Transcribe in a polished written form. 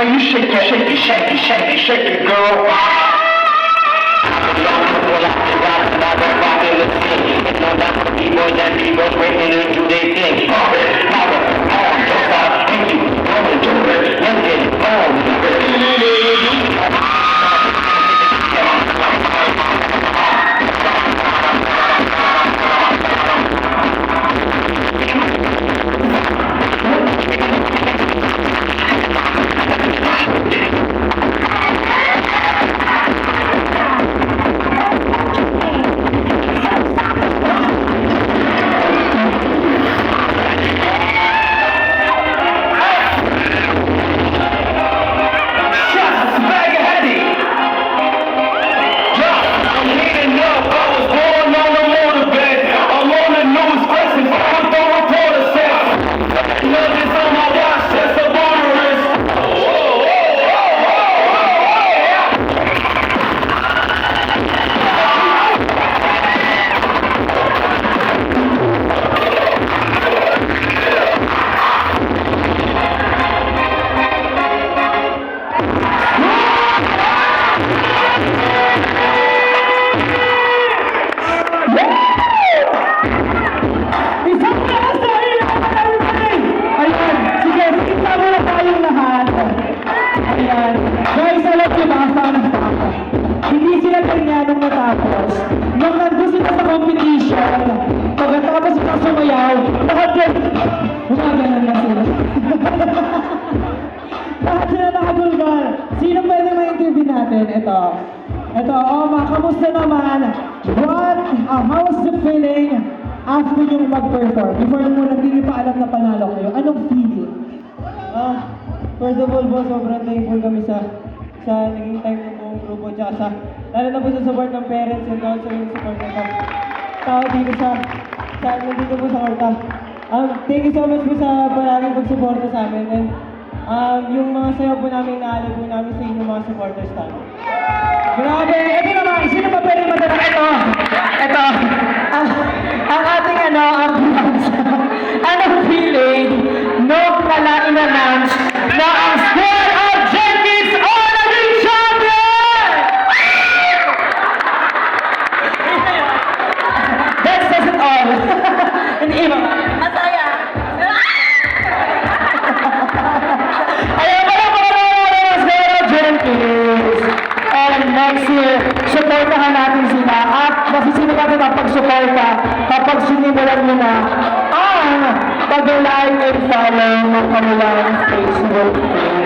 You shake it, shake it, shake it, shake it, shake it, girl. Hindi sila ganyanong matapos. Nung nandun sila sa competition, pagkatapos sila sumayaw, gumagalan na sila. Lahat sila nakagulgal. Sino pwede ma-interview natin? Ito, Oma, kamusta naman? How's the feeling after yung mag-perform? Before mo hindi pa alam na panalo kayo, anong feeling? First of all po, sobrang thankful kami sa naging time ng buong grupo, tsaka lalo na po sa support ng parents and also yung support ng tao dito nandito po sa Horta. Thank you so much po sa maraming pagsuporta sa amin, and yung mga sayo po namin, naalo po namin sa inyo mga supporters namin. Grabe! Ito naman, sino ba pwede matanong? Ito, ang ating anong feeling nung in-announce na ang squad of Jenkins are naging champion! That says it all. Hindi iba. Masaya. Ayaw pala mga squad of Jenkins. And next year, supportahan natin sila at masisimulan natin ang pag-suporta kapag sinimulan nyo na ang pag-like and follow ng kanilang Facebook page.